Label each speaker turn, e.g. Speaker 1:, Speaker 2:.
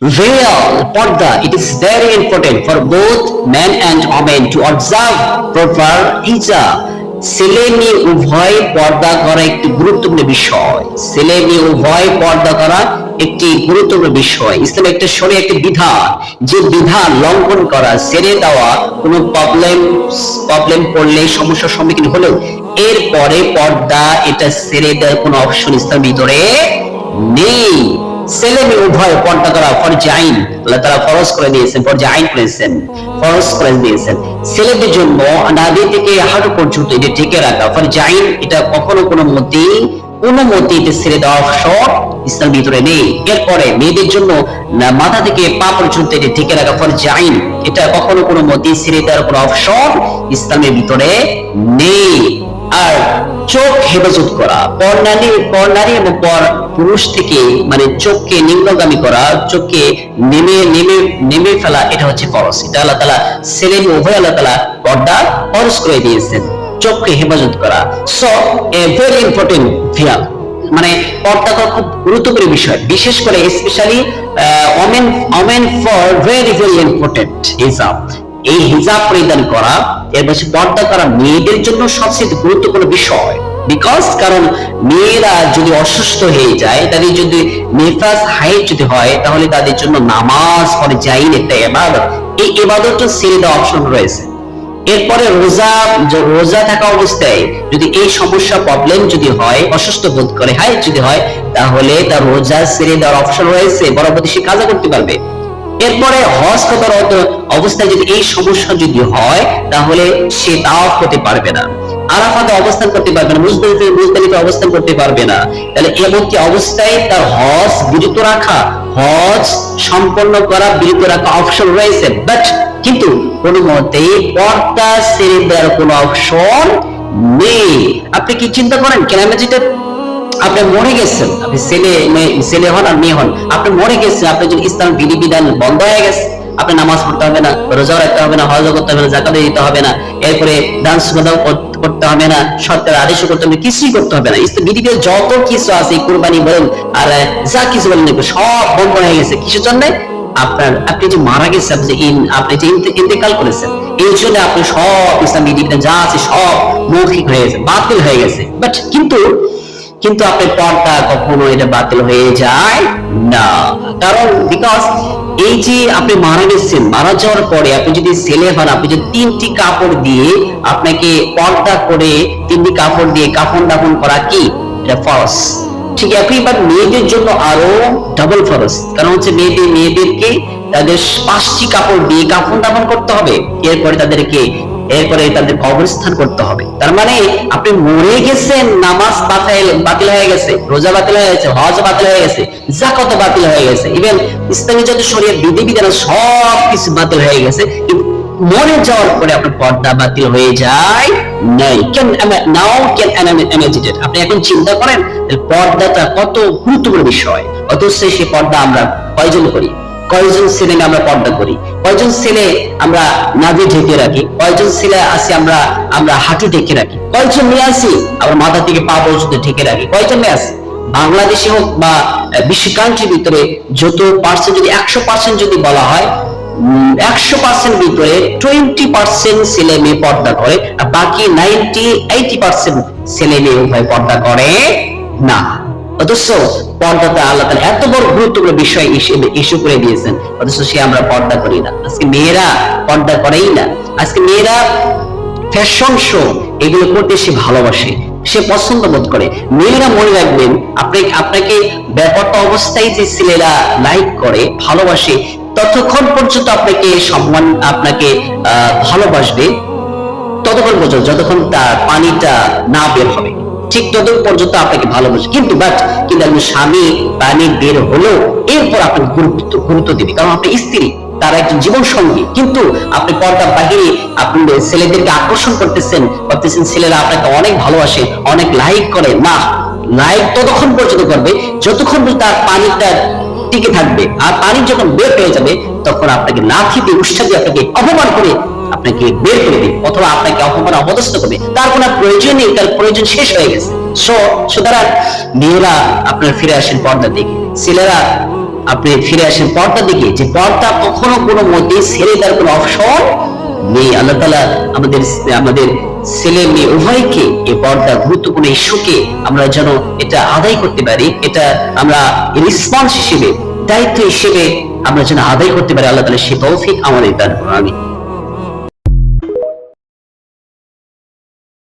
Speaker 1: Veil, porda, it is very important for both men and women to observe proper hijab. ছেলে মেয়ে উভয় পর্দা করা একটি গুরুত্বপূর্ণ বিষয়। ছেলে মেয়ে উভয় পর্দা করা একটি গুরুত্বপূর্ণ বিষয়। ইসলাম একটা শরীয়ত একটি বিধান, যে বিধান লঙ্ঘন করা, ছেড়ে দেওয়া, কোনো প্রবলেম পড়লে, সমস্যার সম্মুখীন হলেও এরপরে পর্দা এটা ছেড়ে দেওয়ার কোনো অপশন ইসলামের ভিতরে নেই। ছেলে মেয়ে উভয় পর্দা করা ফরজে আইন, আল্লাহ তাআলা ফরজ করে দিয়েছেন, ফরজে আইন করেছেন, ফরজ করে দিয়েছেন। ছেলেদের জন্য নাভি থেকে হাঁটু পর্যন্ত এটা ঢেকে রাখা ফরজে আইন, এটা কখনো কোনো মতেই এটা ছেড়ে দেওয়া অবসর ইসলামের ভিতরে নেই। এরপরে মেয়েদের জন্য মাথা থেকে পা পর্যন্ত এটা ঢেকে রাখা ফরজে আইন, এটা কখনো কোনো মতেই ছেড়ে দেওয়ার কোনো অবসর ইসলামের ভিতরে নেই। আর চোখ হেফাজত করা, পরনারী এবং পর পুরুষ থেকে মানে চোখকে নিম্নগামী করা, চোখকে নেমে ফেলা, এটা হচ্ছে ফরজ। এটা আল্লাহ তাআলা ছেলে উভয় আল্লাহ তাআলা পর্দা ফরজ করে দিয়েছেন, চোখকে হেফাজত করা। সো এ ভেরি ইম্পর্টেন্ট ভিয়া, মানে পর্দা করা খুব গুরুত্বপূর্ণ বিষয়, বিশেষ করে specially women for very very important হিজাব। এই হিজাব পরিধান করা, এর পাশে পর্দা করা মেয়েদের জন্য সবচেয়ে গুরুত্বপূর্ণ বিষয়। বিকজ কারণ মেয়েরা যদি অসুস্থ হয়ে যায়, তাদের যদি নেফাস হাইট যদি হয়, তাহলে তাদের জন্য নামাজ ফরজে আইন একটা ইবাদত, এই ইবাদতটা ছেড়ে দেওয়ার অপশন রয়েছে। এরপরে রোজা থাকা অবস্থায় যদি এই সমস্যা প্রবলেম যদি হয়, অসুস্থ বোধ করে, হাইট যদি হয়, তাহলে তার রোজা ছেড়ে দেওয়ার অপশন রয়েছে, পরবর্তী সে কাজা করতে পারবে। এরপরে হজ করার অবস্থায় যদি এই সমস্যা যদি হয়, তাহলে সে তাওয়াফ করতে পারবে না, আরাফাতে অবস্থান করতে পারবে না, মুজদালিফায় অবস্থান করতে পারবে না। তাহলে এমনকি অবস্থায় তার হজ বিরত রাখা, হজ সম্পন্ন করা, বিরত রাখা অপশন রয়েছে, বাট কিন্তু কোনো মতেই পর্দা ছেড়ে দেওয়ার কোনো অপশন নেই। আপনি কি চিন্তা করেন, কেন যেটা আপনি মরে গেছেন, আপনি ছেলে হন আর মেয়ে হন, আপনি মরে গেছেন, আপনি যদি ইসলাম বিধিবিধান বন্ধ হয়ে গেছে, আপনি নামাজ পড়তে হবে না, রোজা রাখতে হবে না, হজ করতে হবে না, যাকাত দিতে হবে না, এরপরে দান সুবদাও করতে হবে না, সত্যের আদেশ করতে হবে না, কিছুই করতে হবে না। ইসলাম বিধিবিধান যত কিছু আছে, কুরবানি বলেন আর যা কিছু বলেন, সব বন্ধ হয়ে গেছে। কিসের জন্য? আপনি যে মারা গেছেন, আপনি যে ইন্তেকাল করেছেন, এই জন্য আপনি সব ইসলাম বিধিবিধান যা আছে সব মৌখিক হয়ে গেছে, বাতিল হয়ে গেছে। বাট কিন্তু আপনার পর্দা কখনো এটা বাতিল হয়ে যায় না। কারণ বিকজ এই যে আপনি মারা গেছেন, মারা যাওয়ার পরে আপনি যদি ছেলে হন, আপনি যদি 3টি কাপড় দিয়ে আপনাকে পর্দা করে 3টি কাপড় দিয়ে কাফন দাফন করা কি এটা ফরজ। ঠিক একইবার মেয়েদের জন্য আরো ডাবল ফরজ, কারণ হচ্ছে মেয়েদেরকে তাদের 5টি কাপড় দিয়ে কাফন দাফন করতে হবে, এরপরে তাদের কবরস্থান করতে হবে। তার মানে আপনি মরে গেছেন, নামাজ বাতিল হয়ে গেছে, রোজা বাতিল হয়ে গেছে, হজ বাতিল হয়ে গেছে, যাকাত বাতিল হয়ে গেছে, ইভেন ইসলামী যত শরীয়ত বিধিবিধান সব কিছু বাতিল হয়ে গেছে, কিন্তু মরে যাওয়ার পরে আপনার পর্দা বাতিল হয়ে যায় নাই। আপনি এখন চিন্তা করেন পর্দাটা কত গুরুত্বপূর্ণ বিষয়, অথচ সেই পর্দা আমরা কয়জন করি? কয়জন ছেলে আমরা পর্দা করি? কয়জন ছেলে আমরা নাভি ঢেকে রাখি? কয়জন ছেলে আছি আমরা হাঁটু ঢেকে রাখি? কয়জন মেয়ে আছি আমরা মাথা থেকে পা পর্যন্ত ঢেকে রাখি? কয়জন মেয়ে আছে? বাংলাদেশে হোক বা বিশ্ব কান্ট্রির ভিতরে যত পার্সেন্ট, যদি 100% যদি বলা হয়, 100% ভিতরে 20% ছেলে মেয়ে পর্দা করে, আর বাকি 80% ছেলে মেয়ে উভয় পর্দা করে না। অথচ পর্দাটা আল্লাহ তাআলা এত বড় গুরুত্বপূর্ণ বিষয় ইস্যু করে দিয়েছেন, অথচ সে আমরা পর্দা করি না। আজকে মেয়েরা পর্দা করেই না। আজকে মেয়েরা ফ্যাশন শো এগুলো করতে সে ভালোবাসে, সে পছন্দ বোধ করে। মেয়েরা মনে রাখবেন, আপনাকে বেপরোয়া অবস্থায় যে ছেলেরা লাইক করে, ভালোবাসে, ততক্ষণ পর্যন্ত আপনাকে সম্মান, আপনাকে ভালোবাসবে ততক্ষণ পর্যন্ত যতক্ষণ তার পানিটা না বের হবে, ঠিক ততক্ষণ পর্যন্ত আপনাকে ভালোবাসে। কিন্তু একজন স্বামী পানি বের হলো, এরপর আপনাকে গুরুত্ব দিবে, কারণ আপনি স্ত্রী, তার একজন জীবন সঙ্গী। কিন্তু আপনি পর্দার বাহিরে আপনি ছেলেদেরকে আকর্ষণ করতেছেন, ছেলেরা আপনাকে অনেক ভালোবাসে, অনেক লাইক করে না। লাইক ততক্ষণ পর্যন্ত করবে যতক্ষণ পর্যন্ত তার পানিটা টিকে থাকবে, আর পানি যখন বের হয়ে যাবে তখন আপনাকে লাথি দিয়ে, উষ্ঠা দিয়ে আপনাকে অপমান করে আপনাকে বের করে দিবে, অথবা আপনাকে অপমান অপদস্থ করবে। তার কোনো প্রয়োজন নেই, তার প্রয়োজন শেষ হয়ে গেছে। সুতরাং মেয়েরা আপনার ফিরে আসেন পর্দার দিকে, ছেলেরা আপনি ফিরে আসেন পর্দার দিকে, যে পর্দা কখনো কোনো মতে ছেড়ে দেওয়ার কোনো অপশন নেই। আল্লাহ তাআলা আমাদের আমাদের ছেলে মেয়ে উভয়কে এই পর্দা গুরুত্বপূর্ণ ইস্যুকে আমরা যেন এটা আদায় করতে পারি, এটা আমরা রেসপন্স হিসেবে, দায়িত্ব হিসেবে আমরা যেন আদায় করতে পারি। আল্লাহ তাআলা সেই তৌফিক আমাদের দান করুন। আমিন।